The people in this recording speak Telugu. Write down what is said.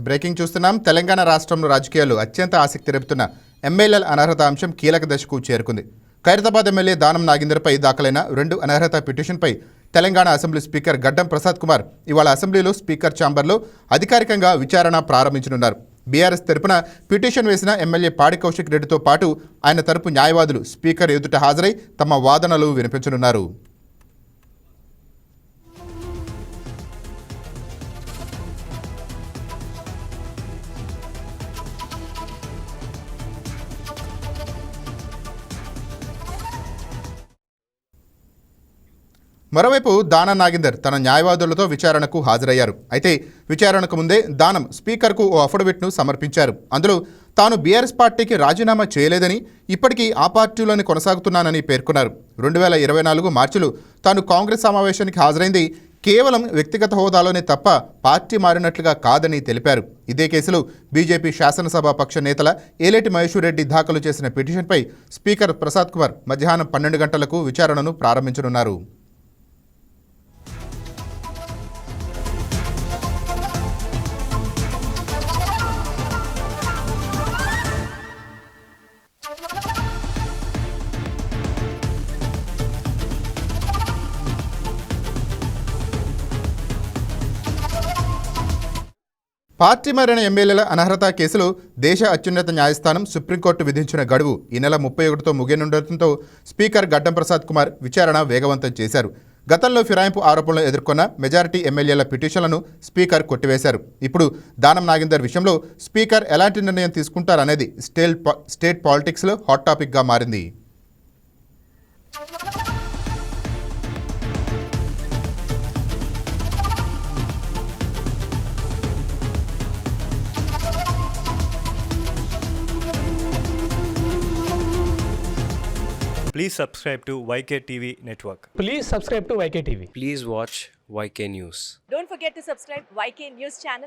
బ్రేకింగ్ చూస్తున్నాం. తెలంగాణ రాష్ట్రంలో రాజకీయాలు అత్యంత ఆసక్తి రేపుతున్న ఎమ్మెల్యేల అనర్హత అంశం కీలక దశకు చేరుకుంది. ఖైరతాబాద్ ఎమ్మెల్యే దానం నాగేందర్పై దాఖలైన 2 అనర్హత పిటిషన్పై తెలంగాణ అసెంబ్లీ స్పీకర్ గడ్డం ప్రసాద్ కుమార్ ఇవాళ అసెంబ్లీలో స్పీకర్ ఛాంబర్లో అధికారికంగా విచారణ ప్రారంభించనున్నారు. బీఆర్ఎస్ తరపున పిటిషన్ వేసిన ఎమ్మెల్యే పాడి కౌశిక్ రెడ్డితో పాటు ఆయన తరపు న్యాయవాదులు స్పీకర్ ఎదుట హాజరై తమ వాదనలు వినిపించనున్నారు. మరోవైపు దానం నాగేందర్ తన న్యాయవాదులతో విచారణకు హాజరయ్యారు. అయితే విచారణకు ముందే దానం స్పీకర్కు ఓ అఫిడవిట్ను సమర్పించారు. అందులో తాను బీఆర్ఎస్ పార్టీకి రాజీనామా చేయలేదని, ఇప్పటికీ ఆ పార్టీలోనే కొనసాగుతున్నానని పేర్కొన్నారు. 2024 మార్చిలో తాను కాంగ్రెస్ సమావేశానికి హాజరైంది కేవలం వ్యక్తిగత హోదాలోనే తప్ప పార్టీ మారినట్లుగా కాదని తెలిపారు. ఇదే కేసులో బీజేపీ శాసనసభ పక్ష నేతల ఏలేటి మహేశ్వర్ రెడ్డి దాఖలు చేసిన పిటిషన్పై స్పీకర్ ప్రసాద్ కుమార్ మధ్యాహ్నం 12 గంటలకు విచారణను ప్రారంభించనున్నారు. పార్టీ మారిన ఎమ్మెల్యేల అనర్హత కేసులో దేశ అత్యున్నత న్యాయస్థానం సుప్రీంకోర్టు విధించిన గడువు ఈ నెల 31తో ముగియనుండటంతో స్పీకర్ గడ్డం ప్రసాద్ కుమార్ విచారణ వేగవంతం చేశారు. గతంలో ఫిరాయింపు ఆరోపణలు ఎదుర్కొన్న మెజారిటీ ఎమ్మెల్యేల పిటిషన్లను స్పీకర్ కొట్టివేశారు. ఇప్పుడు దానం నాగేందర్ విషయంలో స్పీకర్ ఎలాంటి నిర్ణయం తీసుకుంటారనేది స్టేట్ పాలిటిక్స్లో హాట్ టాపిక్గా మారింది. Please subscribe to YK TV Network. Please subscribe to YK TV. Please watch YK News. Don't forget to subscribe YK News channel.